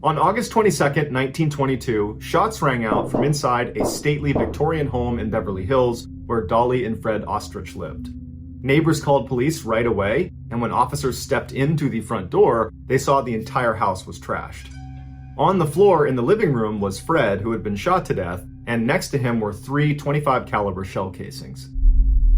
On August 22nd, 1922, shots rang out from inside a stately Victorian home in Beverly Hills where Dolly and Fred Ostrich lived. Neighbors called police right away, and when officers stepped into the front door, they saw the entire house was trashed. On the floor in the living room was Fred, who had been shot to death, and next to him were 3 .25 caliber shell casings.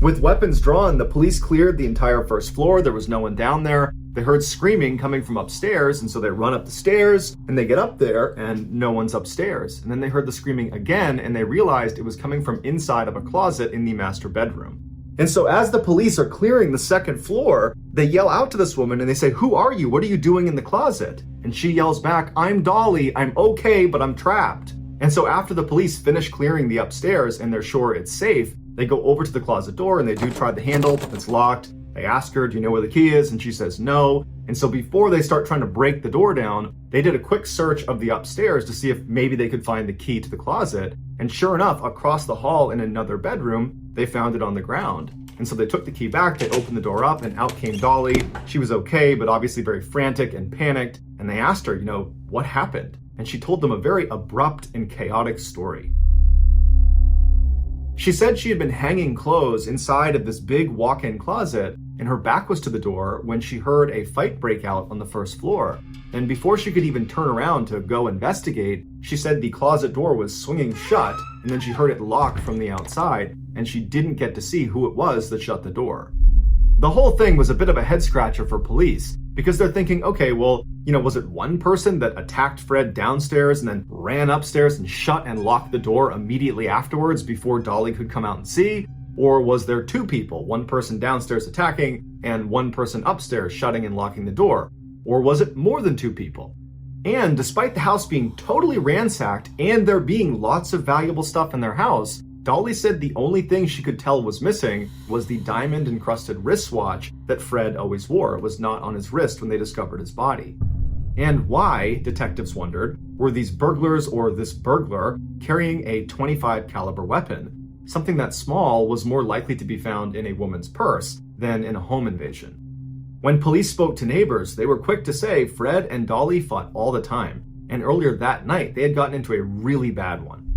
With weapons drawn, the police cleared the entire first floor. There was no one down there. They heard screaming coming from upstairs, and so they run up the stairs, and they get up there, and no one's upstairs. And then they heard the screaming again, and they realized it was coming from inside of a closet in the master bedroom. And so as the police are clearing the second floor, they yell out to this woman, and they say, "Who are you? What are you doing in the closet?" And she yells back, "I'm Dolly. I'm okay, but I'm trapped." And so after the police finish clearing the upstairs, and they're sure it's safe, they go over to the closet door, and they do try the handle. It's locked. They ask her, "Do you know where the key is?" And she says no. And so before they start trying to break the door down, they did a quick search of the upstairs to see if maybe they could find the key to the closet. And sure enough, across the hall in another bedroom, they found it on the ground. And so they took the key back, they opened the door up, and out came Dolly. She was okay, but obviously very frantic and panicked. And they asked her, what happened? And she told them a very abrupt and chaotic story. She said she had been hanging clothes inside of this big walk-in closet, and her back was to the door when she heard a fight break out on the first floor. And before she could even turn around to go investigate, she said the closet door was swinging shut, and then she heard it lock from the outside, and she didn't get to see who it was that shut the door. The whole thing was a bit of a head scratcher for police, because they're thinking, okay, well, was it one person that attacked Fred downstairs and then ran upstairs and shut and locked the door immediately afterwards before Dolly could come out and see? Or was there 2 people, one person downstairs attacking and one person upstairs shutting and locking the door? Or was it more than 2 people? And despite the house being totally ransacked and there being lots of valuable stuff in their house, Dolly said the only thing she could tell was missing was the diamond-encrusted wristwatch that Fred always wore. It was not on his wrist when they discovered his body. And why, detectives wondered, were these burglars or this burglar carrying a .25 caliber weapon? Something that small was more likely to be found in a woman's purse than in a home invasion. When police spoke to neighbors, they were quick to say Fred and Dolly fought all the time, and earlier that night they had gotten into a really bad one.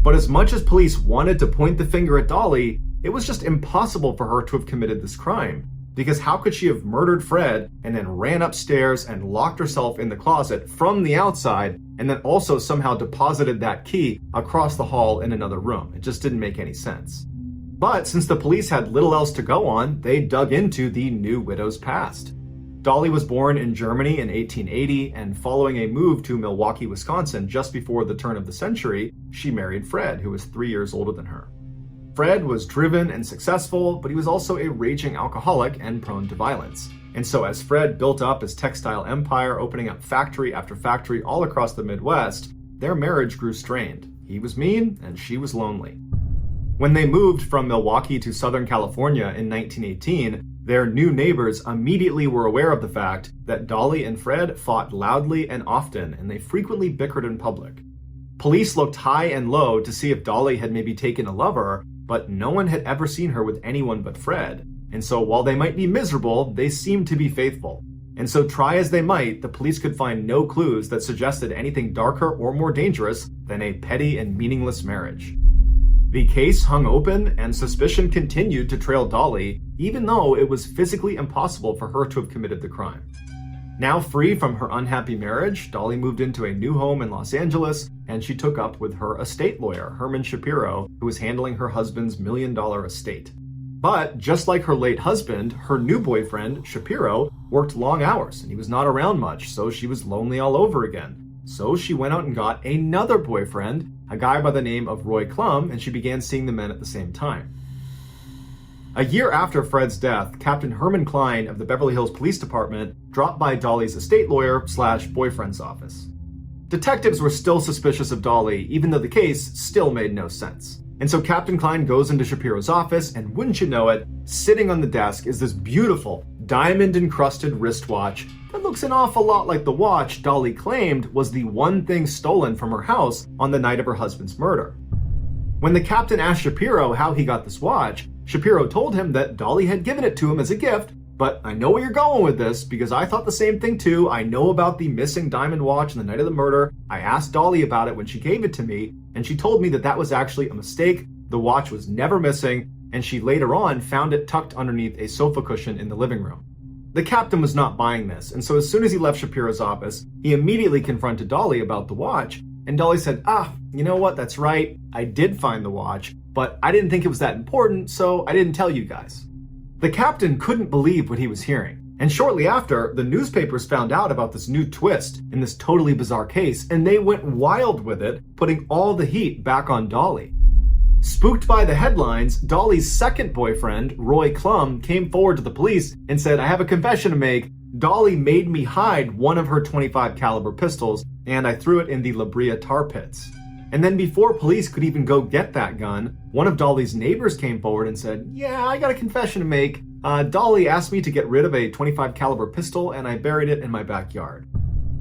But as much as police wanted to point the finger at Dolly, it was just impossible for her to have committed this crime. Because how could she have murdered Fred and then ran upstairs and locked herself in the closet from the outside and then also somehow deposited that key across the hall in another room? It just didn't make any sense. But since the police had little else to go on, they dug into the new widow's past. Dolly was born in Germany in 1880, and following a move to Milwaukee, Wisconsin just before the turn of the century, she married Fred, who was 3 years older than her. Fred was driven and successful, but he was also a raging alcoholic and prone to violence. And so as Fred built up his textile empire, opening up factory after factory all across the Midwest, their marriage grew strained. He was mean, and she was lonely. When they moved from Milwaukee to Southern California in 1918, their new neighbors immediately were aware of the fact that Dolly and Fred fought loudly and often, and they frequently bickered in public. Police looked high and low to see if Dolly had maybe taken a lover, but no one had ever seen her with anyone but Fred. And so while they might be miserable, they seemed to be faithful. And so try as they might, the police could find no clues that suggested anything darker or more dangerous than a petty and meaningless marriage. The case hung open, and suspicion continued to trail Dolly, even though it was physically impossible for her to have committed the crime. Now free from her unhappy marriage, Dolly moved into a new home in Los Angeles, and she took up with her estate lawyer, Herman Shapiro, who was handling her husband's $1 million estate. But just like her late husband, her new boyfriend, Shapiro, worked long hours, and he was not around much, so she was lonely all over again. So she went out and got another boyfriend, a guy by the name of Roy Klum, and she began seeing the men at the same time. A year after Fred's death, Captain Herman Klein of the Beverly Hills Police Department dropped by Dolly's estate lawyer/boyfriend's office. Detectives were still suspicious of Dolly, even though the case still made no sense. And so Captain Klein goes into Shapiro's office, and wouldn't you know it, sitting on the desk is this beautiful diamond-encrusted wristwatch that looks an awful lot like the watch Dolly claimed was the one thing stolen from her house on the night of her husband's murder. When the captain asked Shapiro how he got this watch, Shapiro told him that Dolly had given it to him as a gift But I know where you're going with this because I thought the same thing too. I know about the missing diamond watch on the night of the murder. I asked Dolly about it when she gave it to me, and she told me that that was actually a mistake. The watch was never missing, and she later on found it tucked underneath a sofa cushion in the living room. The captain was not buying this, and so as soon as he left Shapiro's office, he immediately confronted Dolly about the watch, and Dolly said, you know what, that's right, I did find the watch, but I didn't think it was that important, so I didn't tell you guys. The captain couldn't believe what he was hearing, and shortly after, the newspapers found out about this new twist in this totally bizarre case, and they went wild with it, putting all the heat back on Dolly. Spooked by the headlines, Dolly's second boyfriend, Roy Klum, came forward to the police and said, I have a confession to make. Dolly made me hide one of her .25 caliber pistols, and I threw it in the La Brea tar pits. And then before police could even go get that gun, one of Dolly's neighbors came forward and said, yeah, I got a confession to make. Dolly asked me to get rid of a .25 caliber pistol, and I buried it in my backyard.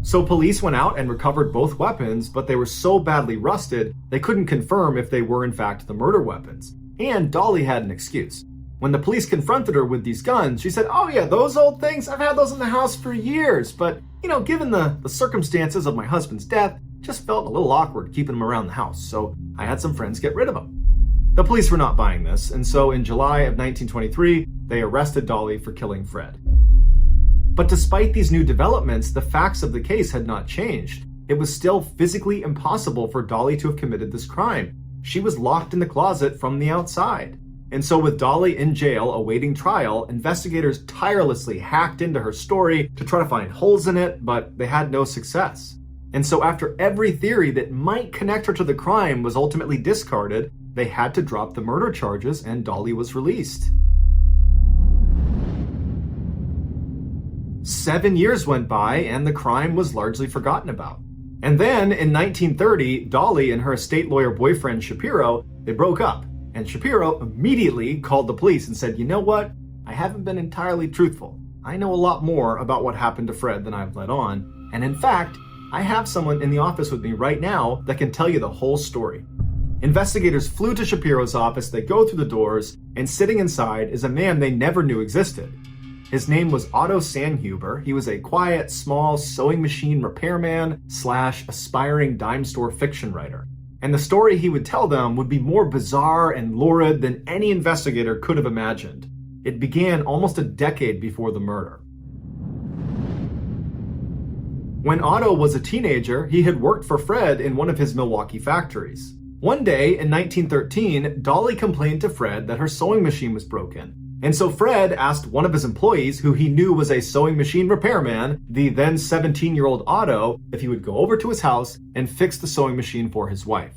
So police went out and recovered both weapons, but they were so badly rusted, they couldn't confirm if they were in fact the murder weapons. And Dolly had an excuse. When the police confronted her with these guns, she said, oh yeah, those old things, I've had those in the house for years, but given the circumstances of my husband's death, just felt a little awkward keeping them around the house, so I had some friends get rid of them. The police were not buying this, and so in July of 1923, they arrested Dolly for killing Fred. But despite these new developments, the facts of the case had not changed. It was still physically impossible for Dolly to have committed this crime. She was locked in the closet from the outside. And so with Dolly in jail awaiting trial, investigators tirelessly hacked into her story to try to find holes in it, but they had no success. And so after every theory that might connect her to the crime was ultimately discarded, they had to drop the murder charges and Dolly was released. 7 years went by and the crime was largely forgotten about. And then in 1930, Dolly and her estate lawyer boyfriend Shapiro, they broke up. And Shapiro immediately called the police and said, you know what? I haven't been entirely truthful. I know a lot more about what happened to Fred than I've let on. And in fact, I have someone in the office with me right now that can tell you the whole story. Investigators flew to Shapiro's office, they go through the doors, and sitting inside is a man they never knew existed. His name was Otto Sandhuber. He was a quiet, small sewing machine repairman / aspiring dime store fiction writer. And the story he would tell them would be more bizarre and lurid than any investigator could have imagined. It began almost a decade before the murder. When Otto was a teenager, he had worked for Fred in one of his Milwaukee factories. One day in 1913, Dolly complained to Fred that her sewing machine was broken. And so Fred asked one of his employees, who he knew was a sewing machine repairman, the then 17-year-old Otto, if he would go over to his house and fix the sewing machine for his wife.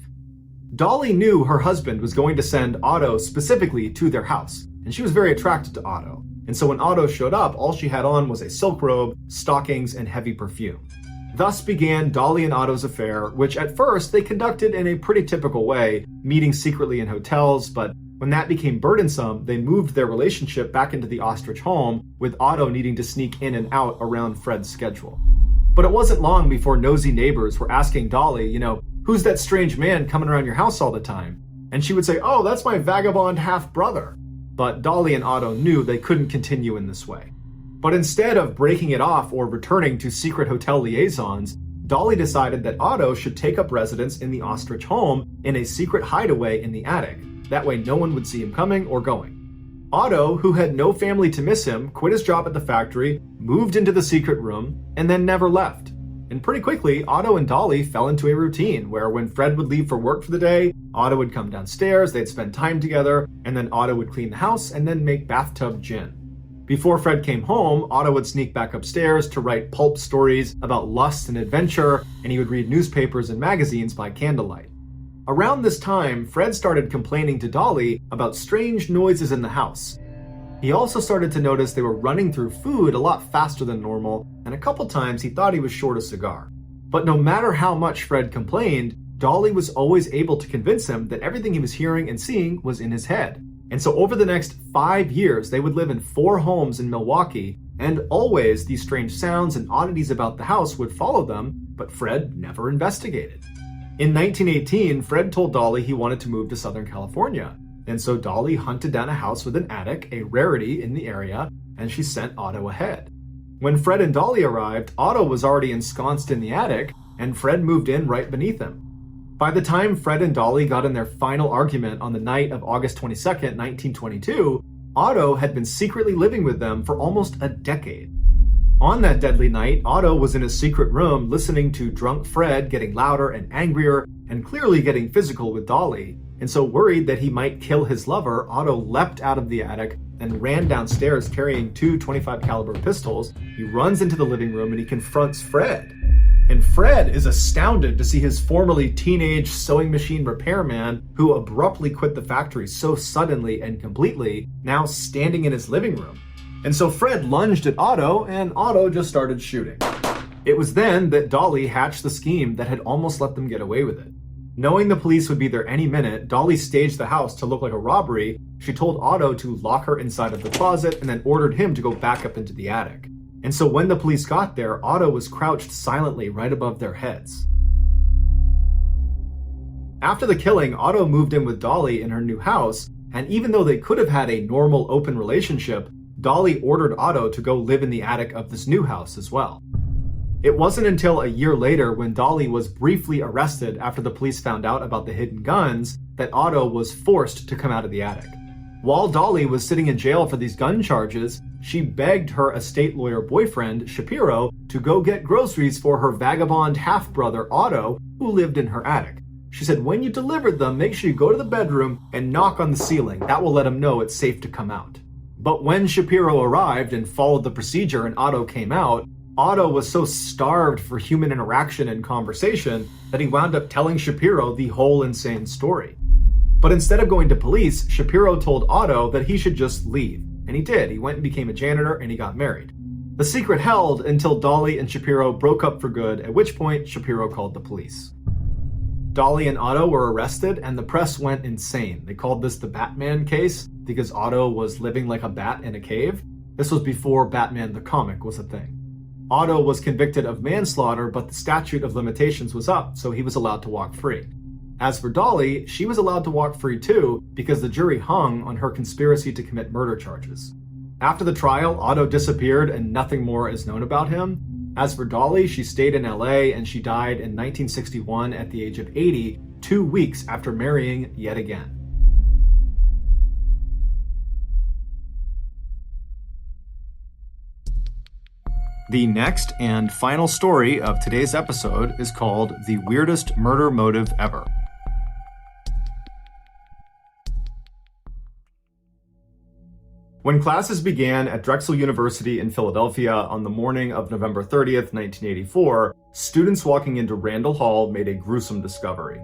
Dolly knew her husband was going to send Otto specifically to their house, and she was very attracted to Otto. And so when Otto showed up, all she had on was a silk robe, stockings, and heavy perfume. Thus began Dolly and Otto's affair, which at first they conducted in a pretty typical way, meeting secretly in hotels, but when that became burdensome, they moved their relationship back into the ostrich home, with Otto needing to sneak in and out around Fred's schedule. But it wasn't long before nosy neighbors were asking Dolly, who's that strange man coming around your house all the time? And she would say, oh, that's my vagabond half-brother. But Dolly and Otto knew they couldn't continue in this way. But instead of breaking it off or returning to secret hotel liaisons, Dolly decided that Otto should take up residence in the ostrich home in a secret hideaway in the attic. That way no one would see him coming or going. Otto, who had no family to miss him, quit his job at the factory, moved into the secret room, and then never left. And pretty quickly, Otto and Dolly fell into a routine where when Fred would leave for work for the day, Otto would come downstairs, they'd spend time together, and then Otto would clean the house and then make bathtub gin. Before Fred came home, Otto would sneak back upstairs to write pulp stories about lust and adventure, and he would read newspapers and magazines by candlelight. Around this time, Fred started complaining to Dolly about strange noises in the house. He also started to notice they were running through food a lot faster than normal, and a couple times he thought he was short a cigar. But no matter how much Fred complained, Dolly was always able to convince him that everything he was hearing and seeing was in his head. And so over the next 5 years, they would live in 4 homes in Milwaukee, and always these strange sounds and oddities about the house would follow them, but Fred never investigated. In 1918, Fred told Dolly he wanted to move to Southern California. And so Dolly hunted down a house with an attic, a rarity in the area, and she sent Otto ahead. When Fred and Dolly arrived, Otto was already ensconced in the attic, and Fred moved in right beneath him. By the time Fred and Dolly got in their final argument on the night of August 22nd, 1922, Otto had been secretly living with them for almost a decade. On that deadly night, Otto was in his secret room listening to drunk Fred getting louder and angrier and clearly getting physical with Dolly, and so worried that he might kill his lover, Otto leapt out of the attic and ran downstairs carrying two .25 caliber pistols. He runs into the living room and he confronts Fred. And Fred is astounded to see his formerly teenage sewing machine repairman, who abruptly quit the factory so suddenly and completely, now standing in his living room. And so Fred lunged at Otto, and Otto just started shooting. It was then that Dolly hatched the scheme that had almost let them get away with it. Knowing the police would be there any minute, Dolly staged the house to look like a robbery. She told Otto to lock her inside of the closet and then ordered him to go back up into the attic. And so when the police got there, Otto was crouched silently right above their heads. After the killing, Otto moved in with Dolly in her new house, and even though they could have had a normal open relationship, Dolly ordered Otto to go live in the attic of this new house as well. It wasn't until a year later, when Dolly was briefly arrested after the police found out about the hidden guns, that Otto was forced to come out of the attic. While Dolly was sitting in jail for these gun charges, she begged her estate lawyer boyfriend, Shapiro, to go get groceries for her vagabond half-brother, Otto, who lived in her attic. She said, when you deliver them, make sure you go to the bedroom and knock on the ceiling. That will let him know it's safe to come out. But when Shapiro arrived and followed the procedure and Otto came out, Otto was so starved for human interaction and conversation that he wound up telling Shapiro the whole insane story. But instead of going to police, Shapiro told Otto that he should just leave. And he did. He went and became a janitor and he got married. The secret held until Dolly and Shapiro broke up for good, at which point Shapiro called the police. Dolly and Otto were arrested and the press went insane. They called this the Batman case because Otto was living like a bat in a cave. This was before Batman the comic was a thing. Otto was convicted of manslaughter, but the statute of limitations was up, so he was allowed to walk free. As for Dolly, she was allowed to walk free too because the jury hung on her conspiracy to commit murder charges. After the trial, Otto disappeared and nothing more is known about him. As for Dolly, she stayed in LA and she died in 1961 at the age of 80, 2 weeks after marrying yet again. The next and final story of today's episode is called The Weirdest Murder Motive Ever. When classes began at Drexel University in Philadelphia on the morning of November 30th, 1984, students walking into Randall Hall made a gruesome discovery.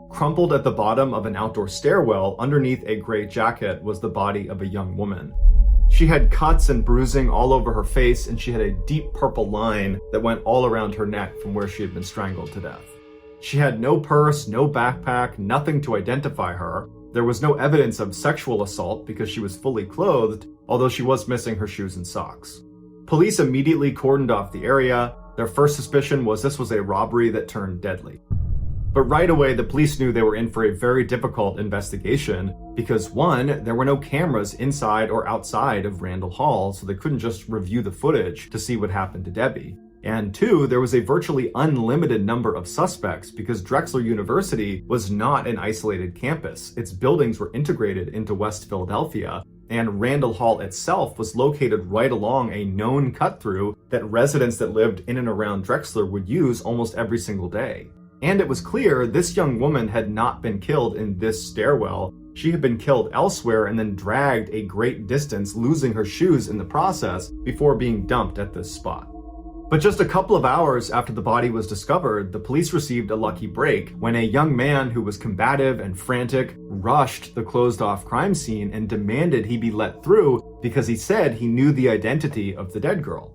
Crumpled at the bottom of an outdoor stairwell underneath a gray jacket was the body of a young woman. She had cuts and bruising all over her face, and she had a deep purple line that went all around her neck from where she had been strangled to death. She had no purse, no backpack, nothing to identify her. There was no evidence of sexual assault because she was fully clothed, although she was missing her shoes and socks. Police immediately cordoned off the area. Their first suspicion was this was a robbery that turned deadly. But right away, the police knew they were in for a very difficult investigation because, one, there were no cameras inside or outside of Randall Hall, so they couldn't just review the footage to see what happened to Debbie. And two, there was a virtually unlimited number of suspects because Drexel University was not an isolated campus. Its buildings were integrated into West Philadelphia, and Randall Hall itself was located right along a known cut-through that residents that lived in and around Drexler would use almost every single day. And it was clear this young woman had not been killed in this stairwell. She had been killed elsewhere and then dragged a great distance, losing her shoes in the process before being dumped at this spot. But just a couple of hours after the body was discovered, the police received a lucky break when a young man who was combative and frantic rushed the closed-off crime scene and demanded he be let through because he said he knew the identity of the dead girl.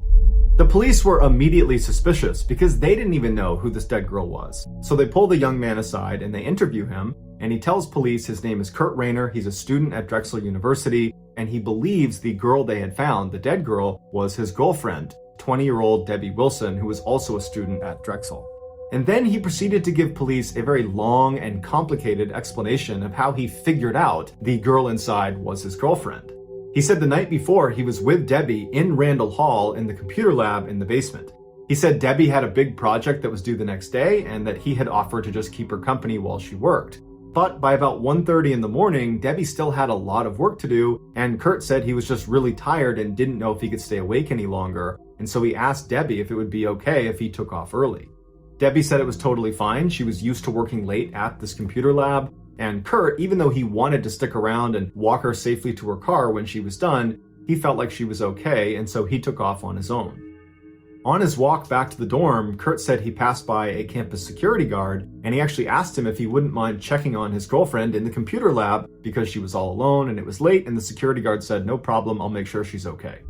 The police were immediately suspicious because they didn't even know who this dead girl was. So they pull the young man aside and they interview him, and he tells police his name is Kurt Rayner, he's a student at Drexel University, and he believes the girl they had found, the dead girl, was his girlfriend, 20-year-old Debbie Wilson, who was also a student at Drexel. And then he proceeded to give police a very long and complicated explanation of how he figured out the girl inside was his girlfriend. He said the night before he was with Debbie in Randall Hall in the computer lab in the basement. He said Debbie had a big project that was due the next day and that he had offered to just keep her company while she worked. But by about 1:30 in the morning, Debbie still had a lot of work to do, and Kurt said he was just really tired and didn't know if he could stay awake any longer, and so he asked Debbie if it would be okay if he took off early. Debbie said it was totally fine. She was used to working late at this computer lab, and Kurt, even though he wanted to stick around and walk her safely to her car when she was done, he felt like she was okay, and so he took off on his own. On his walk back to the dorm, Kurt said he passed by a campus security guard, and he actually asked him if he wouldn't mind checking on his girlfriend in the computer lab because she was all alone and it was late, and the security guard said, "No problem, I'll make sure she's okay."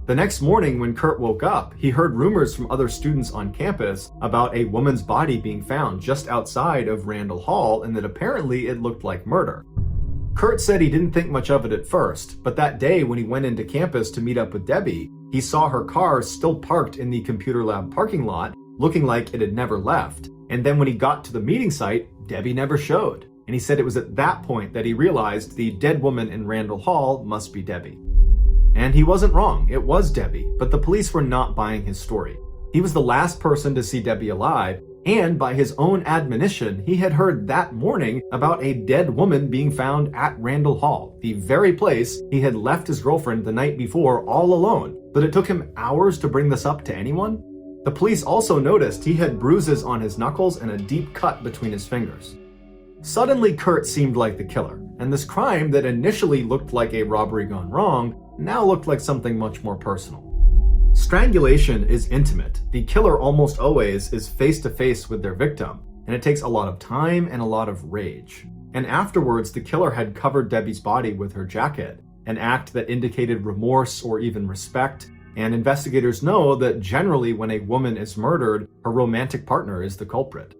The next morning when Kurt woke up, he heard rumors from other students on campus about a woman's body being found just outside of Randall Hall and that apparently it looked like murder. Kurt said he didn't think much of it at first, but that day when he went into campus to meet up with Debbie, he saw her car still parked in the computer lab parking lot, looking like it had never left. And then when he got to the meeting site, Debbie never showed. And he said it was at that point that he realized the dead woman in Randall Hall must be Debbie. And he wasn't wrong, it was Debbie, but the police were not buying his story. He was the last person to see Debbie alive, and by his own admonition, he had heard that morning about a dead woman being found at Randall Hall, the very place he had left his girlfriend the night before all alone. But it took him hours to bring this up to anyone. The police also noticed he had bruises on his knuckles and a deep cut between his fingers. Suddenly, Kurt seemed like the killer, and this crime that initially looked like a robbery gone wrong now looked like something much more personal. Strangulation is intimate. The killer almost always is face to face with their victim, and it takes a lot of time and a lot of rage. And afterwards, the killer had covered Debbie's body with her jacket, an act that indicated remorse or even respect, and investigators know that generally when a woman is murdered, her romantic partner is the culprit.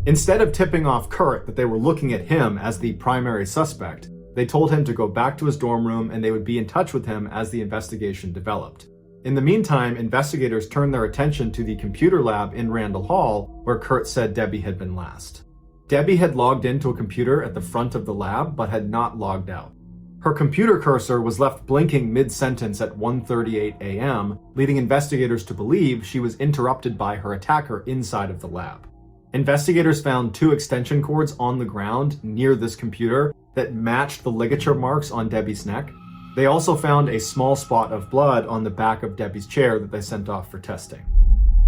Instead of tipping off Kurt that they were looking at him as the primary suspect, they told him to go back to his dorm room and they would be in touch with him as the investigation developed. In the meantime, investigators turned their attention to the computer lab in Randall Hall, where Kurt said Debbie had been last. Debbie had logged into a computer at the front of the lab, but had not logged out. Her computer cursor was left blinking mid-sentence at 1:38 a.m., leading investigators to believe she was interrupted by her attacker inside of the lab. Investigators found 2 extension cords on the ground near this computer that matched the ligature marks on Debbie's neck. They also found a small spot of blood on the back of Debbie's chair that they sent off for testing.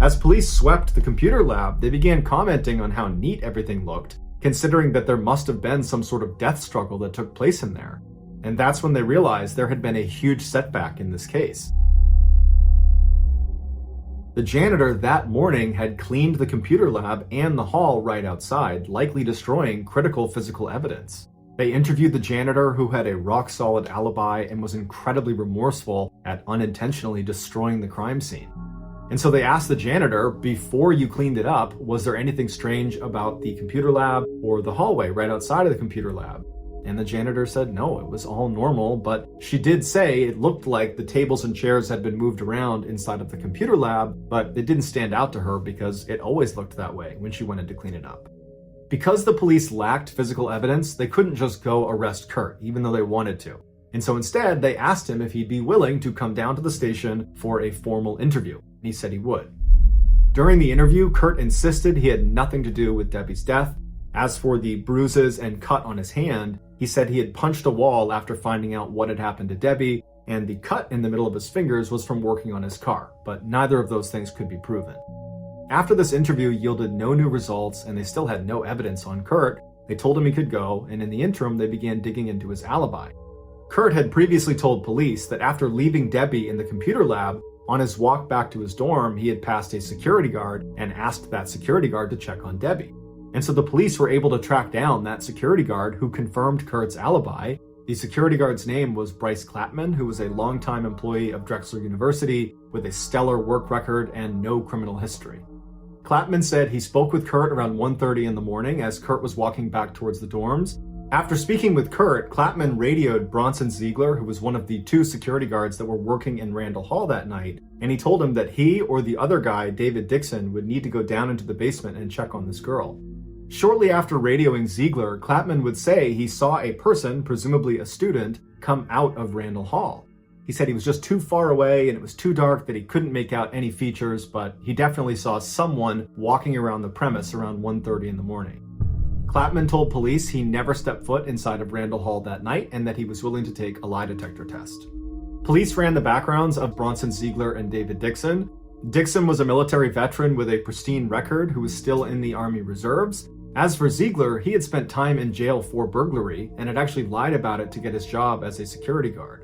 As police swept the computer lab, they began commenting on how neat everything looked, considering that there must have been some sort of death struggle that took place in there. And that's when they realized there had been a huge setback in this case. The janitor that morning had cleaned the computer lab and the hall right outside, likely destroying critical physical evidence. They interviewed the janitor, who had a rock-solid alibi and was incredibly remorseful at unintentionally destroying the crime scene. And so they asked the janitor, before you cleaned it up, was there anything strange about the computer lab or the hallway right outside of the computer lab? And the janitor said no, it was all normal, but she did say it looked like the tables and chairs had been moved around inside of the computer lab, but it didn't stand out to her because it always looked that way when she went in to clean it up. Because the police lacked physical evidence, they couldn't just go arrest Kurt, even though they wanted to. And so instead, they asked him if he'd be willing to come down to the station for a formal interview, and he said he would. During the interview, Kurt insisted he had nothing to do with Debbie's death. As for the bruises and cut on his hand, he said he had punched a wall after finding out what had happened to Debbie, and the cut in the middle of his fingers was from working on his car, but neither of those things could be proven. After this interview yielded no new results and they still had no evidence on Kurt, they told him he could go, and in the interim they began digging into his alibi. Kurt had previously told police that after leaving Debbie in the computer lab, on his walk back to his dorm, he had passed a security guard and asked that security guard to check on Debbie. And so the police were able to track down that security guard who confirmed Kurt's alibi. The security guard's name was Bryce Clapman, who was a longtime employee of Drexel University with a stellar work record and no criminal history. Clapman said he spoke with Kurt around 1:30 in the morning as Kurt was walking back towards the dorms. After speaking with Kurt, Clapman radioed Bronson Ziegler, who was one of the 2 security guards that were working in Randall Hall that night, and he told him that he or the other guy, David Dixon, would need to go down into the basement and check on this girl. Shortly after radioing Ziegler, Clapman would say he saw a person, presumably a student, come out of Randall Hall. He said he was just too far away and it was too dark that he couldn't make out any features, but he definitely saw someone walking around the premise around 1:30 in the morning. Clapman told police he never stepped foot inside of Randall Hall that night and that he was willing to take a lie detector test. Police ran the backgrounds of Bronson Ziegler and David Dixon. Dixon was a military veteran with a pristine record who was still in the Army Reserves. As for Ziegler, he had spent time in jail for burglary and had actually lied about it to get his job as a security guard.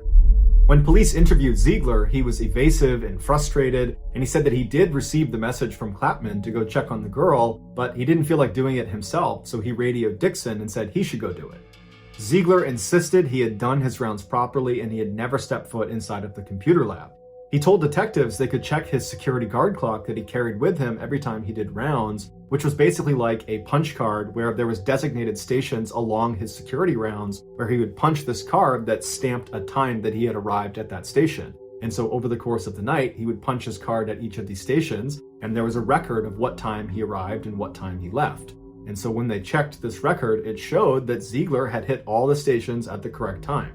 When police interviewed Ziegler, he was evasive and frustrated, and he said that he did receive the message from Clapman to go check on the girl, but he didn't feel like doing it himself, so he radioed Dixon and said he should go do it. Ziegler insisted he had done his rounds properly and he had never stepped foot inside of the computer lab. He told detectives they could check his security guard clock that he carried with him every time he did rounds, which was basically like a punch card where there was designated stations along his security rounds where he would punch this card that stamped a time that he had arrived at that station. And so over the course of the night, he would punch his card at each of these stations, and there was a record of what time he arrived and what time he left. And so when they checked this record, it showed that Ziegler had hit all the stations at the correct time.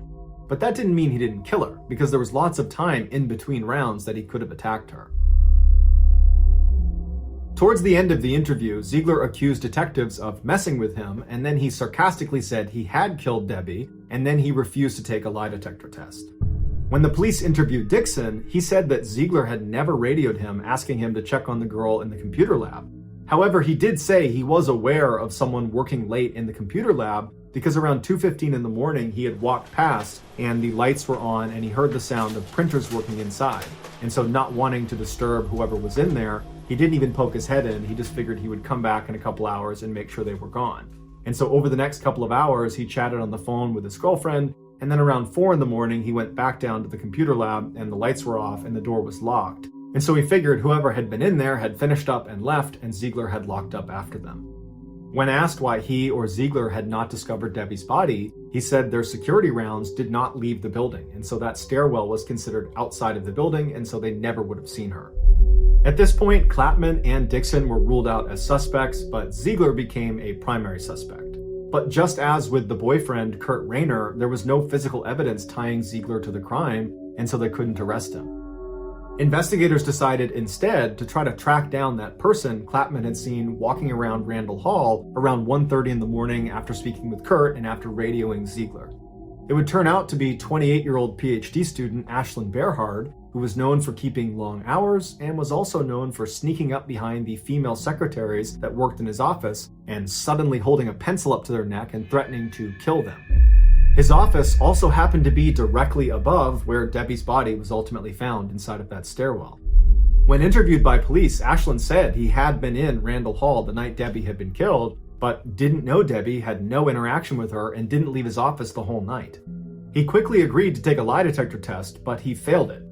But that didn't mean he didn't kill her, because there was lots of time in between rounds that he could have attacked her. Towards the end of the interview, Ziegler accused detectives of messing with him, and then he sarcastically said he had killed Debbie, and then he refused to take a lie detector test. When the police interviewed Dixon, he said that Ziegler had never radioed him asking him to check on the girl in the computer lab. However, he did say he was aware of someone working late in the computer lab because around 2:15 in the morning he had walked past and the lights were on and he heard the sound of printers working inside. And so not wanting to disturb whoever was in there, he didn't even poke his head in. He just figured he would come back in a couple hours and make sure they were gone. And so over the next couple of hours, he chatted on the phone with his girlfriend, and then around 4 in the morning, he went back down to the computer lab and the lights were off and the door was locked. And so he figured whoever had been in there had finished up and left, and Ziegler had locked up after them. When asked why he or Ziegler had not discovered Debbie's body, he said their security rounds did not leave the building, and so that stairwell was considered outside of the building, and so they never would have seen her. At this point, Clapman and Dixon were ruled out as suspects, but Ziegler became a primary suspect. But just as with the boyfriend, Kurt Rayner, there was no physical evidence tying Ziegler to the crime, and so they couldn't arrest him. Investigators decided instead to try to track down that person Clapman had seen walking around Randall Hall around 1:30 in the morning after speaking with Kurt and after radioing Ziegler. It would turn out to be 28-year-old PhD student Ashlyn Berhard, who was known for keeping long hours and was also known for sneaking up behind the female secretaries that worked in his office and suddenly holding a pencil up to their neck and threatening to kill them. His office also happened to be directly above where Debbie's body was ultimately found inside of that stairwell. When interviewed by police, Ashlyn said he had been in Randall Hall the night Debbie had been killed, but didn't know Debbie, had no interaction with her, and didn't leave his office the whole night. He quickly agreed to take a lie detector test, but he failed it.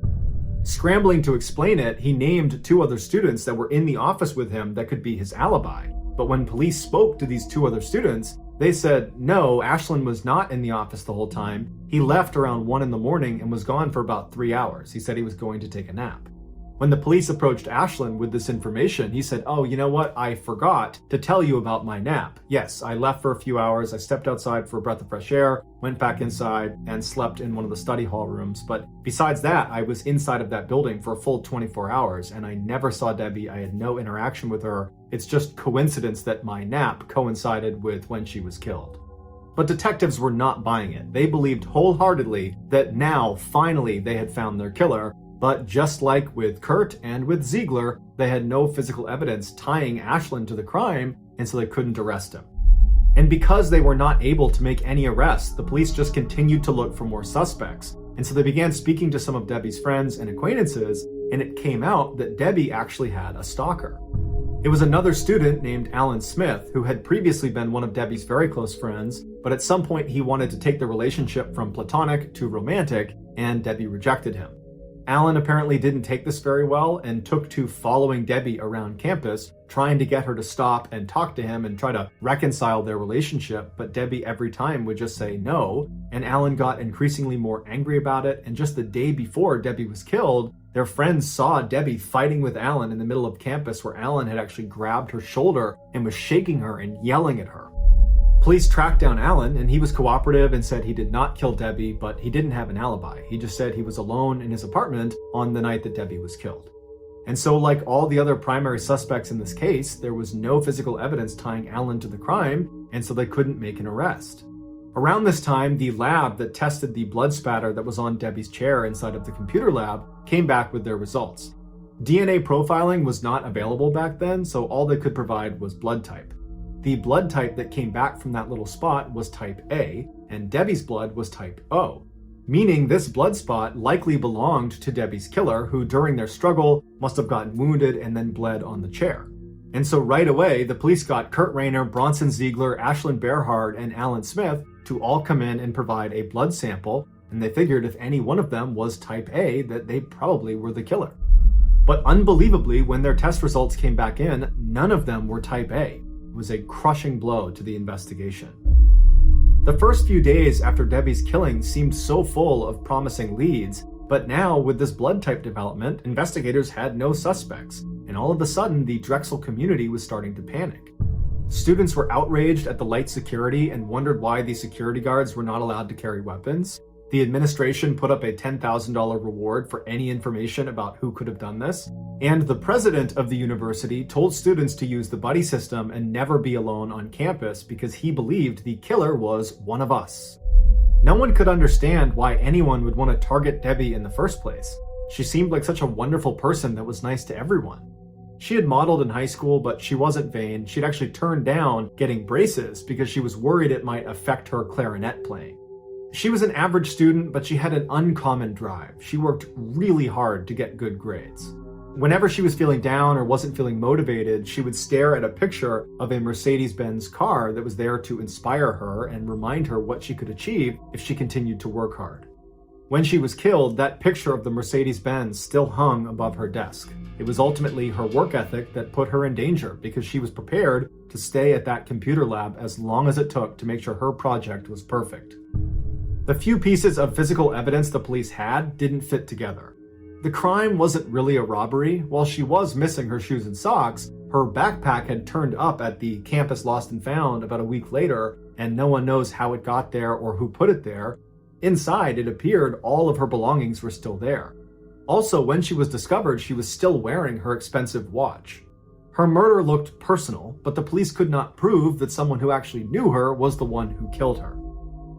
Scrambling to explain it, he named 2 other students that were in the office with him that could be his alibi. But when police spoke to these 2 other students, they said, no, Ashlyn was not in the office the whole time. He left around 1 in the morning and was gone for about 3 hours. He said he was going to take a nap. When the police approached Ashlyn with this information, he said, oh, you know what? I forgot to tell you about my nap. Yes, I left for a few hours. I stepped outside for a breath of fresh air, went back inside and slept in one of the study hall rooms. But besides that, I was inside of that building for a full 24 hours and I never saw Debbie. I had no interaction with her. It's just coincidence that my nap coincided with when she was killed. But detectives were not buying it. They believed wholeheartedly that now, finally, they had found their killer. But just like with Kurt and with Ziegler, they had no physical evidence tying Ashlyn to the crime, and so they couldn't arrest him. And because they were not able to make any arrests, the police just continued to look for more suspects. And so they began speaking to some of Debbie's friends and acquaintances, and it came out that Debbie actually had a stalker. It was another student named Alan Smith, who had previously been one of Debbie's very close friends, but at some point he wanted to take the relationship from platonic to romantic, and Debbie rejected him. Alan apparently didn't take this very well and took to following Debbie around campus, trying to get her to stop and talk to him and try to reconcile their relationship, but Debbie every time would just say no, and Alan got increasingly more angry about it, and just the day before Debbie was killed, Their friends saw Debbie fighting with Allen in the middle of campus, where Allen had actually grabbed her shoulder and was shaking her and yelling at her. Police tracked down Allen, and he was cooperative and said he did not kill Debbie, but he didn't have an alibi. He just said he was alone in his apartment on the night that Debbie was killed. And so, like all the other primary suspects in this case, there was no physical evidence tying Allen to the crime, and so they couldn't make an arrest. Around this time, the lab that tested the blood spatter that was on Debbie's chair inside of the computer lab came back with their results. DNA profiling was not available back then, so all they could provide was blood type. The blood type that came back from that little spot was type A, and Debbie's blood was type O, meaning this blood spot likely belonged to Debbie's killer, who during their struggle must have gotten wounded and then bled on the chair. And so right away, the police got Kurt Rayner, Bronson Ziegler, Ashlyn Bearhard, and Alan Smith to all come in and provide a blood sample, and they figured if any one of them was type A, that they probably were the killer. But unbelievably, when their test results came back in, none of them were type A. It was a crushing blow to the investigation. The first few days after Debbie's killing seemed so full of promising leads, but now with this blood type development, investigators had no suspects, and all of a sudden the Drexel community was starting to panic. Students were outraged at the light security and wondered why the security guards were not allowed to carry weapons. The administration put up a $10,000 reward for any information about who could have done this. And the president of the university told students to use the buddy system and never be alone on campus because he believed the killer was one of us. No one could understand why anyone would want to target Debbie in the first place. She seemed like such a wonderful person that was nice to everyone. She had modeled in high school, but she wasn't vain. She'd actually turned down getting braces because she was worried it might affect her clarinet playing. She was an average student, but she had an uncommon drive. She worked really hard to get good grades. Whenever she was feeling down or wasn't feeling motivated, she would stare at a picture of a Mercedes-Benz car that was there to inspire her and remind her what she could achieve if she continued to work hard. When she was killed, that picture of the Mercedes-Benz still hung above her desk. It was ultimately her work ethic that put her in danger because she was prepared to stay at that computer lab as long as it took to make sure her project was perfect. The few pieces of physical evidence the police had didn't fit together. The crime wasn't really a robbery. While she was missing her shoes and socks, her backpack had turned up at the campus lost and found about a week later, and no one knows how it got there or who put it there. Inside, it appeared all of her belongings were still there. Also, when she was discovered, she was still wearing her expensive watch. Her murder looked personal, but the police could not prove that someone who actually knew her was the one who killed her.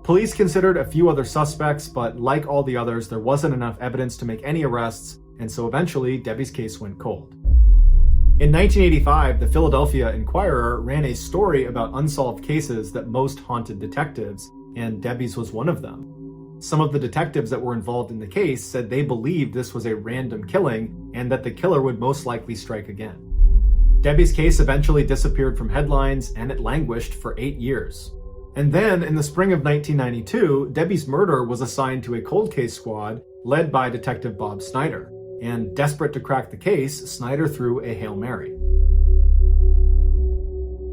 Police considered a few other suspects, but like all the others, there wasn't enough evidence to make any arrests, and so eventually Debbie's case went cold. In 1985, the Philadelphia Inquirer ran a story about unsolved cases that most haunted detectives, and Debbie's was one of them. Some of the detectives that were involved in the case said they believed this was a random killing and that the killer would most likely strike again. Debbie's case eventually disappeared from headlines, and it languished for 8 years. And then, in the spring of 1992, Debbie's murder was assigned to a cold case squad led by Detective Bob Snyder. And desperate to crack the case, Snyder threw a Hail Mary.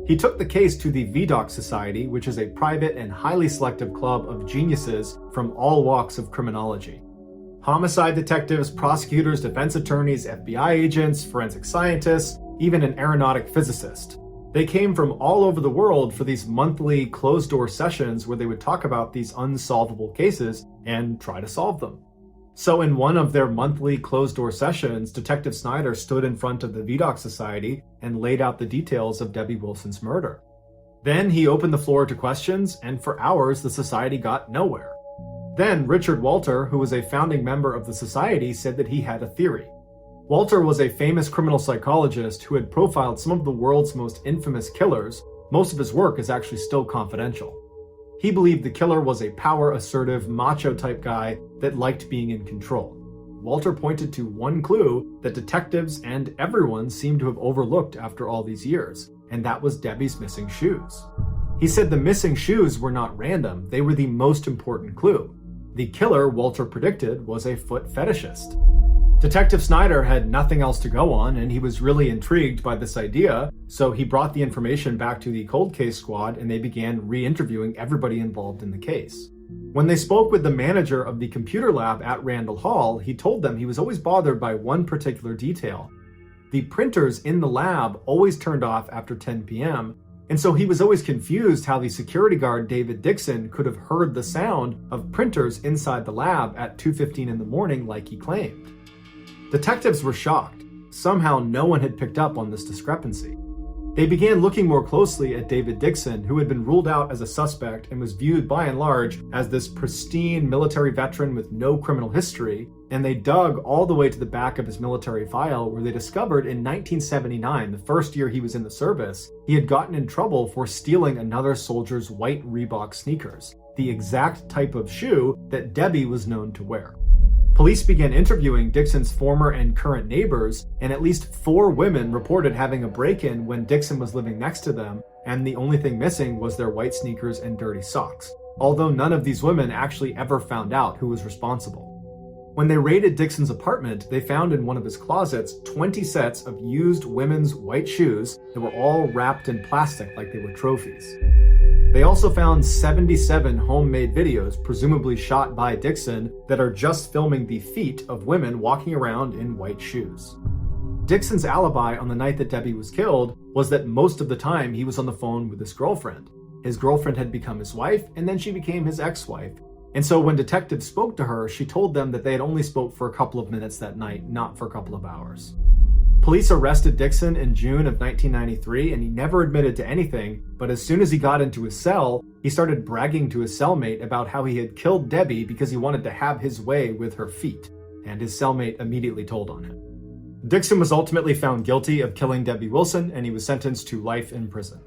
He took the case to the VDOC Society, which is a private and highly selective club of geniuses from all walks of criminology. Homicide detectives, prosecutors, defense attorneys, FBI agents, forensic scientists, even an aeronautic physicist. They came from all over the world for these monthly closed-door sessions where they would talk about these unsolvable cases and try to solve them. So in one of their monthly closed-door sessions, Detective Snyder stood in front of the VDOC Society and laid out the details of Debbie Wilson's murder. Then he opened the floor to questions, and for hours the society got nowhere. Then Richard Walter, who was a founding member of the society, said that he had a theory. Walter was a famous criminal psychologist who had profiled some of the world's most infamous killers. Most of his work is actually still confidential. He believed the killer was a power-assertive, macho-type guy that liked being in control. Walter pointed to one clue that detectives and everyone seemed to have overlooked after all these years, and that was Debbie's missing shoes. He said the missing shoes were not random, they were the most important clue. The killer, Walter predicted, was a foot fetishist. Detective Snyder had nothing else to go on, and he was really intrigued by this idea, so he brought the information back to the cold case squad and they began re-interviewing everybody involved in the case. When they spoke with the manager of the computer lab at Randall Hall, he told them he was always bothered by one particular detail. The printers in the lab always turned off after 10 p.m., and so he was always confused how the security guard David Dixon could have heard the sound of printers inside the lab at 2:15 in the morning like he claimed. Detectives were shocked. Somehow no one had picked up on this discrepancy. They began looking more closely at David Dixon, who had been ruled out as a suspect and was viewed by and large as this pristine military veteran with no criminal history, and they dug all the way to the back of his military file where they discovered in 1979, the first year he was in the service, he had gotten in trouble for stealing another soldier's white Reebok sneakers, the exact type of shoe that Debbie was known to wear. Police began interviewing Dixon's former and current neighbors, and at least 4 women reported having a break-in when Dixon was living next to them, and the only thing missing was their white sneakers and dirty socks, although none of these women actually ever found out who was responsible. When they raided Dixon's apartment, they found in one of his closets 20 sets of used women's white shoes that were all wrapped in plastic like they were trophies. They also found 77 homemade videos, presumably shot by Dixon, that are just filming the feet of women walking around in white shoes. Dixon's alibi on the night that Debbie was killed was that most of the time he was on the phone with his girlfriend. His girlfriend had become his wife, and then she became his ex-wife. And so when detectives spoke to her, she told them that they had only spoke for a couple of minutes that night, not for a couple of hours. Police arrested Dixon in June of 1993, and he never admitted to anything, but as soon as he got into his cell, he started bragging to his cellmate about how he had killed Debbie because he wanted to have his way with her feet, and his cellmate immediately told on him. Dixon was ultimately found guilty of killing Debbie Wilson, and he was sentenced to life in prison.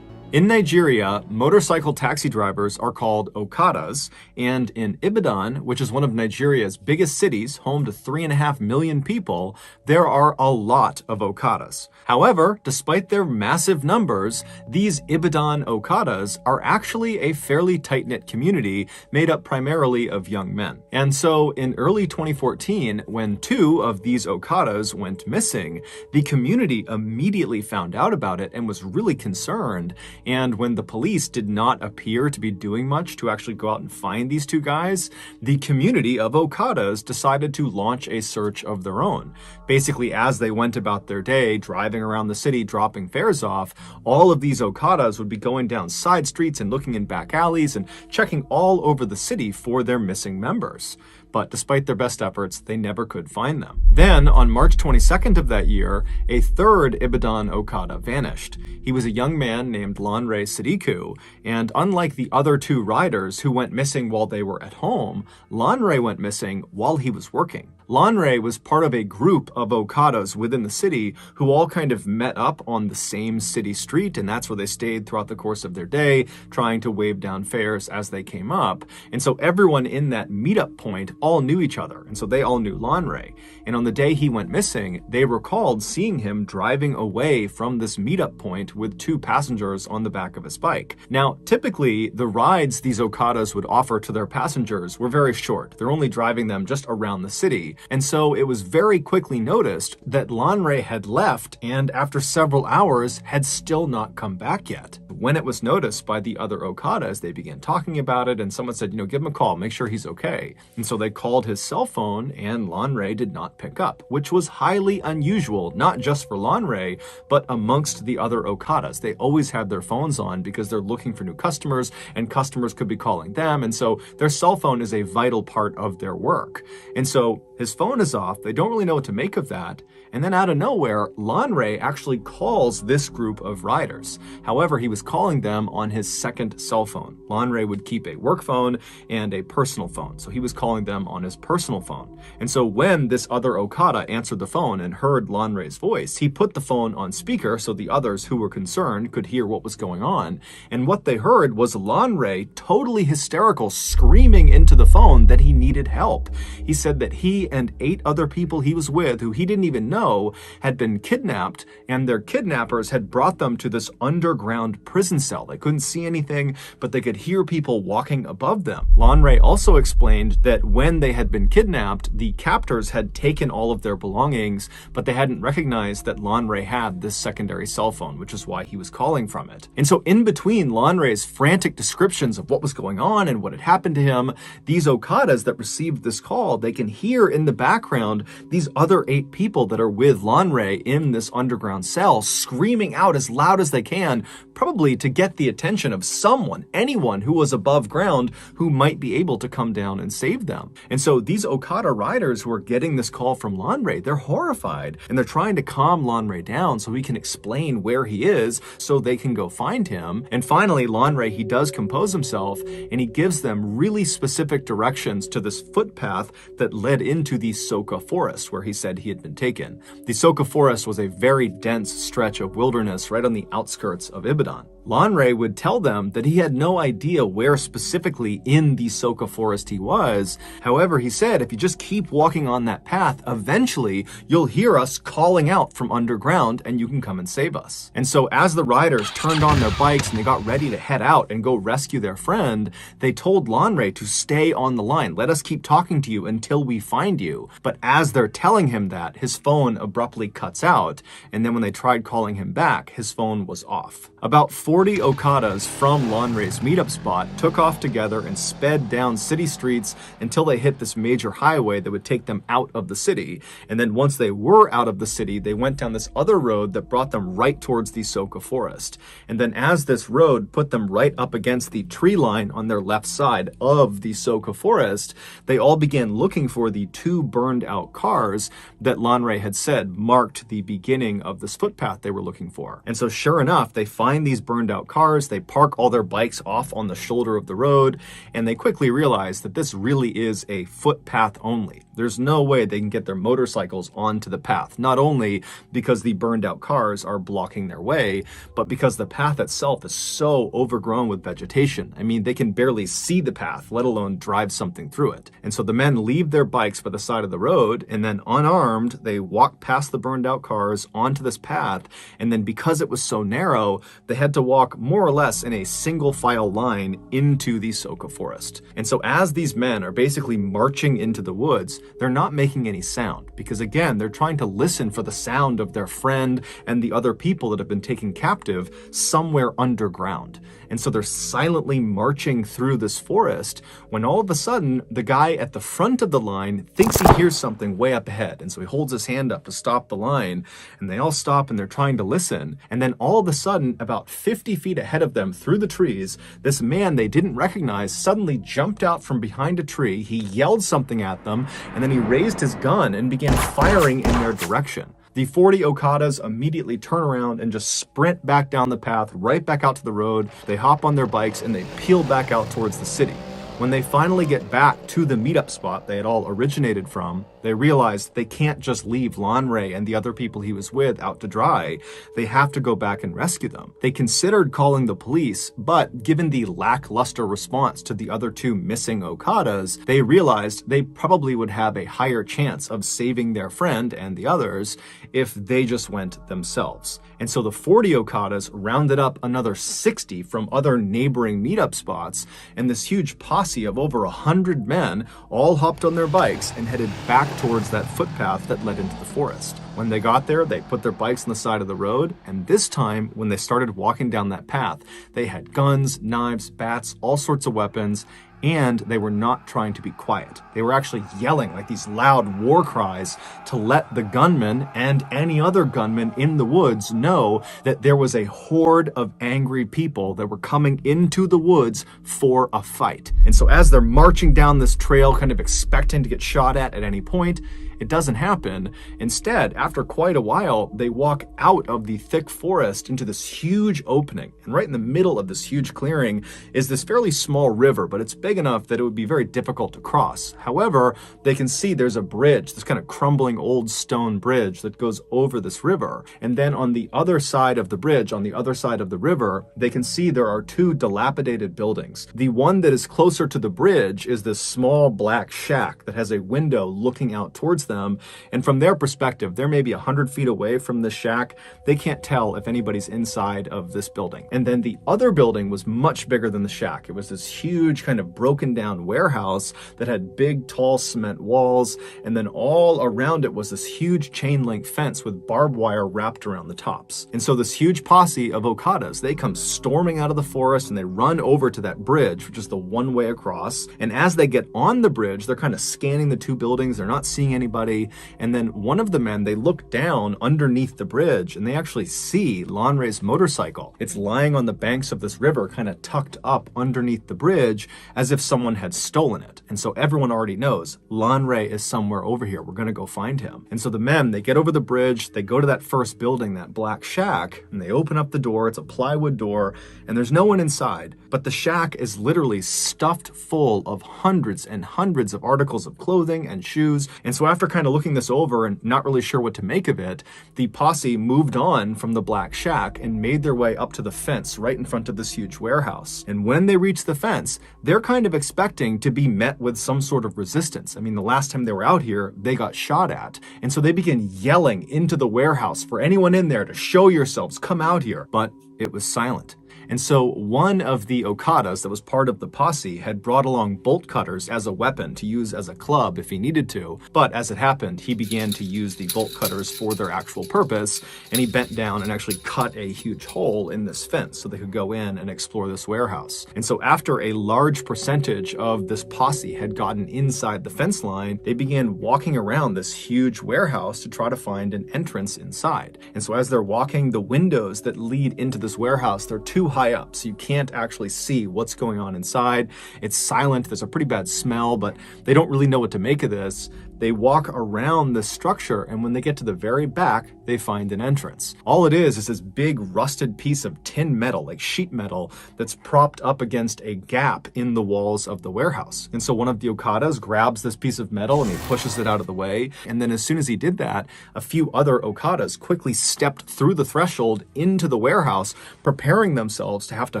In Nigeria, motorcycle taxi drivers are called Okadas, and in Ibadan, which is one of Nigeria's biggest cities, home to 3.5 million people, there are a lot of Okadas. However, despite their massive numbers, these Ibadan Okadas are actually a fairly tight-knit community made up primarily of young men. And so, in early 2014, when 2 of these Okadas went missing, the community immediately found out about it and was really concerned. And when the police did not appear to be doing much to actually go out and find these 2 guys, the community of Okadas decided to launch a search of their own. Basically, as they went about their day, driving around the city, dropping fares off, all of these Okadas would be going down side streets and looking in back alleys and checking all over the city for their missing members. But despite their best efforts, they never could find them. Then, on March 22nd of that year, a 3rd Ibadan Okada vanished. He was a young man named Lanre Sidiku, and unlike the other 2 riders who went missing while they were at home, Lanre went missing while he was working. Lanre was part of a group of Okadas within the city who all kind of met up on the same city street, and that's where they stayed throughout the course of their day, trying to wave down fares as they came up. And so everyone in that meetup point all knew each other, and so they all knew Lanre. And on the day he went missing, they recalled seeing him driving away from this meetup point with 2 passengers on the back of his bike. Now, typically, the rides these Okadas would offer to their passengers were very short. They're only driving them just around the city. And so it was very quickly noticed that Lanre had left and after several hours had still not come back yet. When it was noticed by the other Okadas, they began talking about it and someone said, give him a call, make sure he's okay. And so they called his cell phone and Lanre did not pick up, which was highly unusual, not just for Lanre, but amongst the other Okadas. They always had their phones on because they're looking for new customers and customers could be calling them. And so their cell phone is a vital part of their work. And so his phone is off. They don't really know what to make of that. And then out of nowhere, Lanre actually calls this group of riders. However, he was calling them on his second cell phone. Lanre would keep a work phone and a personal phone. So he was calling them on his personal phone. And so when this other Okada answered the phone and heard Lanre's voice, he put the phone on speaker so the others who were concerned could hear what was going on. And what they heard was Lanre, totally hysterical, screaming into the phone that he needed help. He said that he and 8 other people he was with, who he didn't even know, had been kidnapped, and their kidnappers had brought them to this underground prison cell. They couldn't see anything, but they could hear people walking above them. Lanre also explained that when when they had been kidnapped, the captors had taken all of their belongings, but they hadn't recognized that Lanre had this secondary cell phone, which is why he was calling from it. And so in between Lanre's frantic descriptions of what was going on and what had happened to him, these Okadas that received this call, they can hear in the background these other 8 people that are with Lanre in this underground cell screaming out as loud as they can, probably to get the attention of someone, anyone who was above ground who might be able to come down and save them. And so these Okada riders who are getting this call from Lanre, they're horrified and they're trying to calm Lanre down so he can explain where he is so they can go find him. And finally, Lanre, he does compose himself and he gives them really specific directions to this footpath that led into the Soka forest where he said he had been taken. The Soka forest was a very dense stretch of wilderness right on the outskirts of Ibadan. Lanre would tell them that he had no idea where specifically in the Soka forest he was. However, he said, if you just keep walking on that path, eventually you'll hear us calling out from underground and you can come and save us. And so as the riders turned on their bikes and they got ready to head out and go rescue their friend, they told Lanre to stay on the line. Let us keep talking to you until we find you. But as they're telling him that, his phone abruptly cuts out. And then when they tried calling him back, his phone was off. About 40 Okadas from Lanre's meetup spot took off together and sped down city streets until they hit this major highway that would take them out of the city. And then once they were out of the city, they went down this other road that brought them right towards the Soka forest. And then as this road put them right up against the tree line on their left side of the Soka forest, they all began looking for the 2 burned out cars that Lanre had said marked the beginning of this footpath they were looking for. And so sure enough, they find these burned out cars, they park all their bikes off on the shoulder of the road, and they quickly realize that this really is a footpath only. There's no way they can get their motorcycles onto the path, not only because the burned out cars are blocking their way, but because the path itself is so overgrown with vegetation. I mean, they can barely see the path, let alone drive something through it. And so the men leave their bikes by the side of the road, and then unarmed, they walk past the burned out cars onto this path, and then because it was so narrow, they had to walk more or less in a single file line into the Soka forest. And so as these men are basically marching into the woods, they're not making any sound because again, they're trying to listen for the sound of their friend and the other people that have been taken captive somewhere underground. And so they're silently marching through this forest when all of a sudden the guy at the front of the line thinks he hears something way up ahead. And so he holds his hand up to stop the line and they all stop and they're trying to listen. And then all of a sudden, about 50 feet ahead of them through the trees, this man they didn't recognize suddenly jumped out from behind a tree. He yelled something at them and then he raised his gun and began firing in their direction. The 40 Okadas immediately turn around and just sprint back down the path, right back out to the road. They hop on their bikes and they peel back out towards the city. When they finally get back to the meetup spot they had all originated from, they realize they can't just leave Lanre and the other people he was with out to dry. They have to go back and rescue them. They considered calling the police, but given the lackluster response to the other 2 missing Okadas, they realized they probably would have a higher chance of saving their friend and the others if they just went themselves. And so the 40 Okadas rounded up another 60 from other neighboring meetup spots, and this huge posse of over 100 men all hopped on their bikes and headed back towards that footpath that led into the forest. When they got there, they put their bikes on the side of the road, and this time, when they started walking down that path, they had guns, knives, bats, all sorts of weapons, and they were not trying to be quiet. They were actually yelling like these loud war cries to let the gunmen and any other gunmen in the woods know that there was a horde of angry people that were coming into the woods for a fight. And so as they're marching down this trail, kind of expecting to get shot at any point, it doesn't happen. Instead, after quite a while, they walk out of the thick forest into this huge opening. And right in the middle of this huge clearing is this fairly small river, but it's big enough that it would be very difficult to cross. However, they can see there's a bridge, this kind of crumbling old stone bridge that goes over this river. And then on the other side of the bridge, on the other side of the river, they can see there are 2 dilapidated buildings. The one that is closer to the bridge is this small black shack that has a window looking out towards them. And from their perspective, they're maybe 100 feet away from the shack. They can't tell if anybody's inside of this building. And then the other building was much bigger than the shack. It was this huge kind of broken down warehouse that had big, tall cement walls, and then all around it was this huge chain link fence with barbed wire wrapped around the tops. And so this huge posse of Okadas, they come storming out of the forest and they run over to that bridge, which is the one way across. And as they get on the bridge, they're kind of scanning the two buildings. They're not seeing anybody. And then one of the men, they look down underneath the bridge and they actually see Lanre's motorcycle. It's lying on the banks of this river, kind of tucked up underneath the bridge as if someone had stolen it. And so everyone already knows Lanre is somewhere over here. We're going to go find him. And so the men, they get over the bridge, they go to that first building, that black shack, and they open up the door. It's a plywood door and there's no one inside, but the shack is literally stuffed full of hundreds and hundreds of articles of clothing and shoes. And so after kind of looking this over and not really sure what to make of it, the posse moved on from the black shack and made their way up to the fence right in front of this huge warehouse. And when they reach the fence, they're kind of expecting to be met with some sort of resistance. I mean, the last time they were out here, they got shot at. And so they begin yelling into the warehouse for anyone in there to show yourselves, come out here. But it was silent. And so one of the Okadas that was part of the posse had brought along bolt cutters as a weapon to use as a club if he needed to. But as it happened, he began to use the bolt cutters for their actual purpose, and he bent down and actually cut a huge hole in this fence so they could go in and explore this warehouse. And so after a large percentage of this posse had gotten inside the fence line, they began walking around this huge warehouse to try to find an entrance inside. And so as they're walking, the windows that lead into this warehouse, they're too high up, so you can't actually see what's going on inside. It's silent. There's a pretty bad smell, but they don't really know what to make of this. They walk around the structure, and when they get to the very back, they find an entrance. All it is this big rusted piece of tin metal, like sheet metal, that's propped up against a gap in the walls of the warehouse. And so one of the Okadas grabs this piece of metal and he pushes it out of the way. And then as soon as he did that, a few other Okadas quickly stepped through the threshold into the warehouse, preparing themselves to have to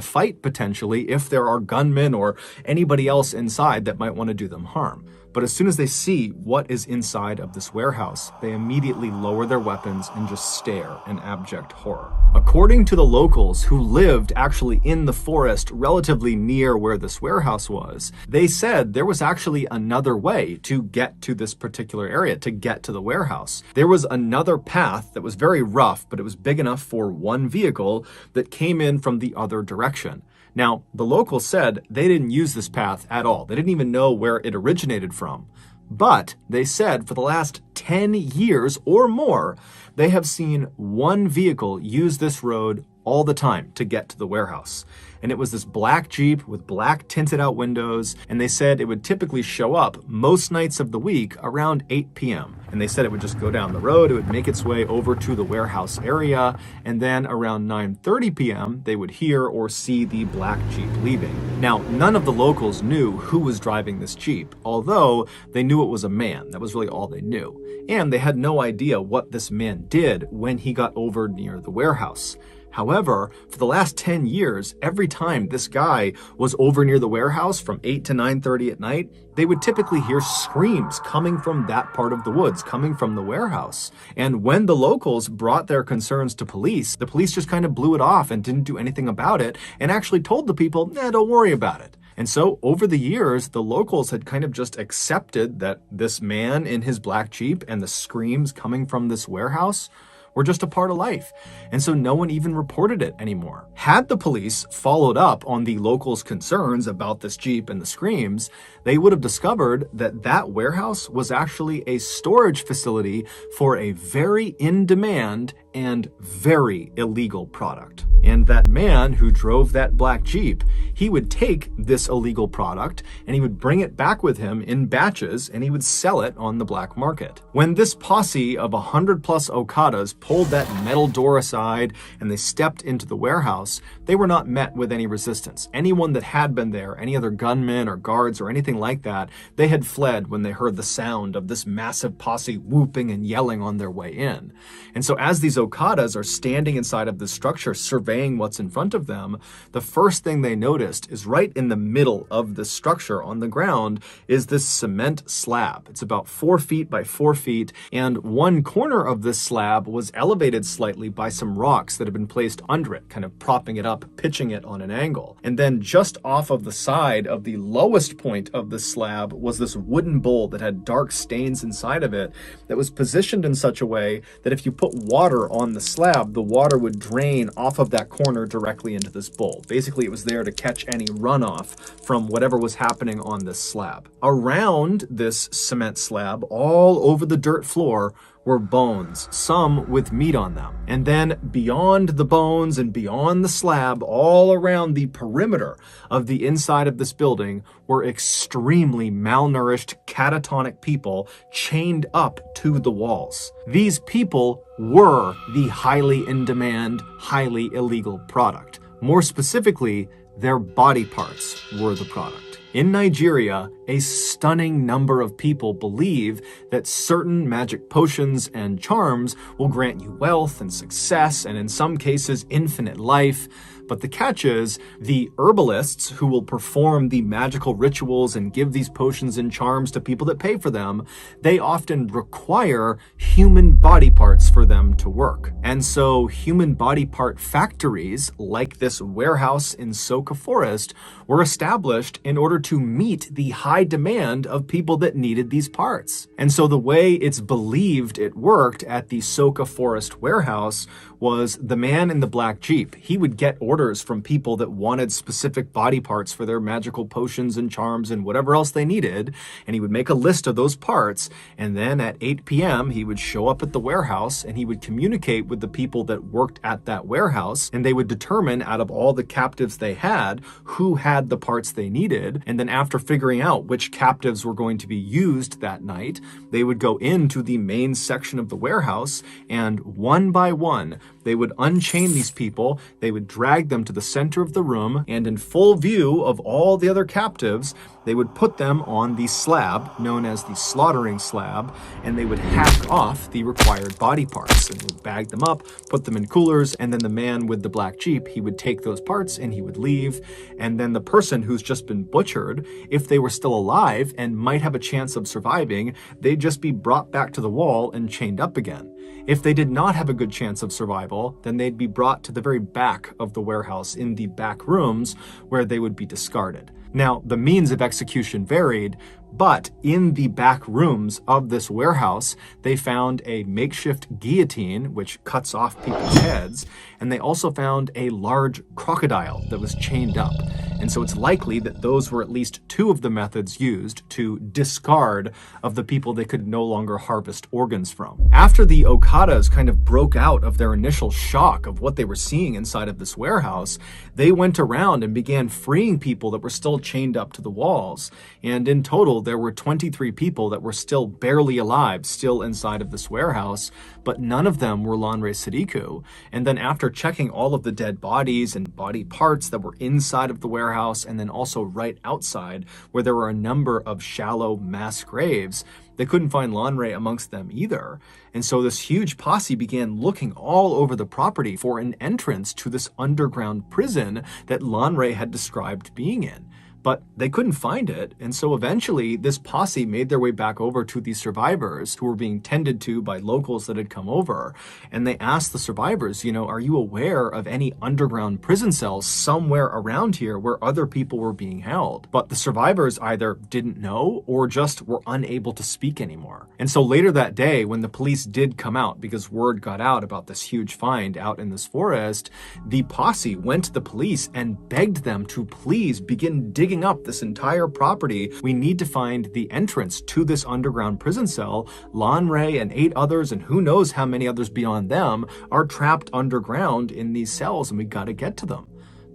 fight potentially if there are gunmen or anybody else inside that might want to do them harm. But as soon as they see what is inside of this warehouse, they immediately lower their weapons and just stare in abject horror. According to the locals who lived actually in the forest relatively near where this warehouse was, they said there was actually another way to get to this particular area, to get to the warehouse. There was another path that was very rough, but it was big enough for one vehicle that came in from the other direction. Now, the locals said they didn't use this path at all. They didn't even know where it originated from. But they said for the last 10 years or more, they have seen one vehicle use this road all the time to get to the warehouse. And it was this black Jeep with black tinted out windows, and they said it would typically show up most nights of the week around 8 p.m. And they said it would just go down the road, it would make its way over to the warehouse area, and then around 9:30 p.m. they would hear or see the black Jeep leaving. Now, none of the locals knew who was driving this Jeep, although they knew it was a man. That was really all they knew. And they had no idea what this man did when he got over near the warehouse. However, for the last 10 years, every time this guy was over near the warehouse from 8 to 9:30 at night, they would typically hear screams coming from that part of the woods, coming from the warehouse. And when the locals brought their concerns to police, the police just kind of blew it off and didn't do anything about it and actually told the people, don't worry about it. And so over the years, the locals had kind of just accepted that this man in his black Jeep and the screams coming from this warehouse were just a part of life. And so no one even reported it anymore. Had the police followed up on the locals' concerns about this Jeep and the screams, they would have discovered that that warehouse was actually a storage facility for a very in-demand and very illegal product. And that man who drove that black Jeep, he would take this illegal product and he would bring it back with him in batches and he would sell it on the black market. When this posse of 100+ Okadas pulled that metal door aside and they stepped into the warehouse, they were not met with any resistance. Anyone that had been there, any other gunmen or guards or anything like that, they had fled when they heard the sound of this massive posse whooping and yelling on their way in. And so as these Okadas are standing inside of the structure surveying what's in front of them, the first thing they noticed is right in the middle of the structure on the ground is this cement slab. It's about 4 feet by 4 feet, and one corner of this slab was elevated slightly by some rocks that had been placed under it, kind of propping it up, pitching it on an angle. And then just off of the side of the lowest point of the slab was this wooden bowl that had dark stains inside of it that was positioned in such a way that if you put water on the slab, the water would drain off of that corner directly into this bowl. Basically, it was there to catch any runoff from whatever was happening on this slab. Around this cement slab, all over the dirt floor, were bones, some with meat on them. And then beyond the bones and beyond the slab, all around the perimeter of the inside of this building were extremely malnourished, catatonic people chained up to the walls. These people were the highly in-demand, highly illegal product. More specifically, their body parts were the product. In Nigeria, a stunning number of people believe that certain magic potions and charms will grant you wealth and success, and in some cases, infinite life. But the catch is, the herbalists who will perform the magical rituals and give these potions and charms to people that pay for them, they often require human body parts for them to work. And so human body part factories, like this warehouse in Soka Forest, were established in order to meet the high demand of people that needed these parts. And so the way it's believed it worked at the Soka Forest warehouse was the man in the black Jeep. He would get orders from people that wanted specific body parts for their magical potions and charms and whatever else they needed, and he would make a list of those parts, and then at 8 p.m. he would show up at the warehouse and he would communicate with the people that worked at that warehouse, and they would determine out of all the captives they had who had the parts they needed. And then after figuring out which captives were going to be used that night, they would go into the main section of the warehouse, and one by one they would unchain these people, they would drag them to the center of the room, and in full view of all the other captives, they would put them on the slab, known as the slaughtering slab, and they would hack off the required body parts, and would bag them up, put them in coolers, and then the man with the black Jeep, he would take those parts and he would leave, and then the person who's just been butchered, if they were still alive and might have a chance of surviving, they'd just be brought back to the wall and chained up again. If they did not have a good chance of survival, then they'd be brought to the very back of the warehouse in the back rooms where they would be discarded. Now, the means of execution varied, but in the back rooms of this warehouse, they found a makeshift guillotine, which cuts off people's heads, and they also found a large crocodile that was chained up. And so it's likely that those were at least two of the methods used to discard of the people they could no longer harvest organs from. After the Okadas kind of broke out of their initial shock of what they were seeing inside of this warehouse, they went around and began freeing people that were still chained up to the walls. And in total, there were 23 people that were still barely alive, still inside of this warehouse, but none of them were Lanre Sadiku. And then after checking all of the dead bodies and body parts that were inside of the warehouse, and then also right outside, where there were a number of shallow mass graves, they couldn't find Lanre amongst them either. And so this huge posse began looking all over the property for an entrance to this underground prison that Lanre had described being in. But they couldn't find it, and so eventually this posse made their way back over to the survivors who were being tended to by locals that had come over, and they asked the survivors, are you aware of any underground prison cells somewhere around here where other people were being held? But the survivors either didn't know or just were unable to speak anymore. And so later that day, when the police did come out, because word got out about this huge find out in this forest, the posse went to the police and begged them to please begin digging up this entire property. We need to find the entrance to this underground prison cell. Lanre and 8 others, and who knows how many others beyond them, are trapped underground in these cells, and we got to get to them.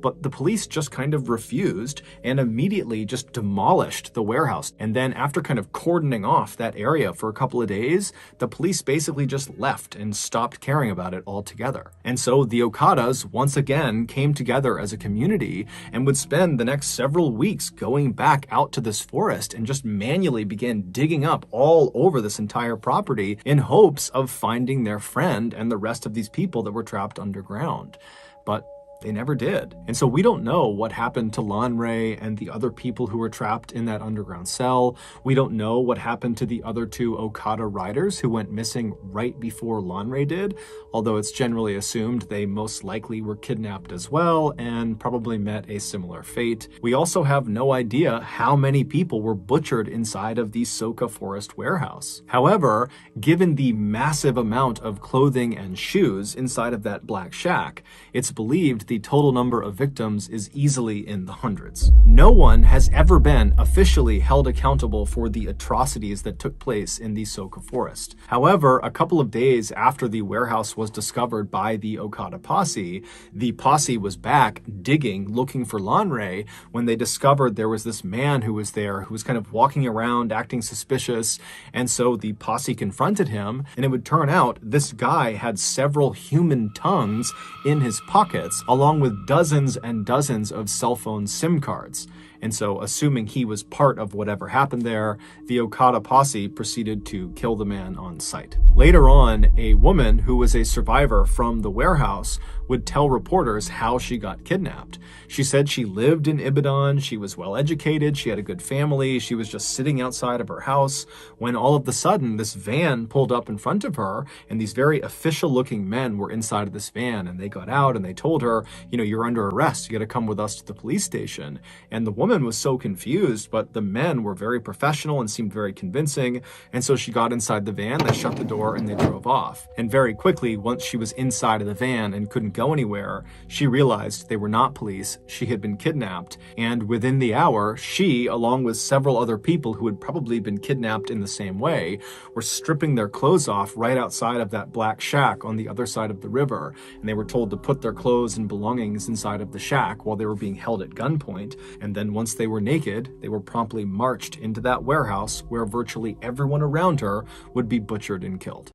but the police just kind of refused and immediately just demolished the warehouse. And then after kind of cordoning off that area for a couple of days, the police basically just left and stopped caring about it altogether. And so the Okadas once again came together as a community and would spend the next several weeks going back out to this forest and just manually began digging up all over this entire property in hopes of finding their friend and the rest of these people that were trapped underground. But they never did. And so we don't know what happened to Lanre and the other people who were trapped in that underground cell. We don't know what happened to the other two Okada riders who went missing right before Lanre did, although it's generally assumed they most likely were kidnapped as well and probably met a similar fate. We also have no idea how many people were butchered inside of the Soka Forest warehouse. However, given the massive amount of clothing and shoes inside of that black shack, it's believed the total number of victims is easily in the hundreds. No one has ever been officially held accountable for the atrocities that took place in the Soka Forest. However, a couple of days after the warehouse was discovered by the Okada posse, the posse was back digging, looking for Lanre, when they discovered there was this man who was there who was kind of walking around acting suspicious, and so the posse confronted him, and it would turn out this guy had several human tongues in his pockets, along with dozens and dozens of cell phone SIM cards. And so, assuming he was part of whatever happened there, the Okada posse proceeded to kill the man on sight. Later on, a woman who was a survivor from the warehouse would tell reporters how she got kidnapped. She said she lived in Ibadan, she was well educated, she had a good family, she was just sitting outside of her house when all of a sudden this van pulled up in front of her, and these very official looking men were inside of this van, and they got out and they told her, you know, you're under arrest, you gotta come with us to the police station. And the woman was so confused, but the men were very professional and seemed very convincing, and so she got inside the van, they shut the door, and they drove off. And very quickly, once she was inside of the van and couldn't go anywhere, she realized they were not police, she had been kidnapped, and within the hour, she, along with several other people who had probably been kidnapped in the same way, were stripping their clothes off right outside of that black shack on the other side of the river, and they were told to put their clothes and belongings inside of the shack while they were being held at gunpoint, and then once they were naked, they were promptly marched into that warehouse where virtually everyone around her would be butchered and killed.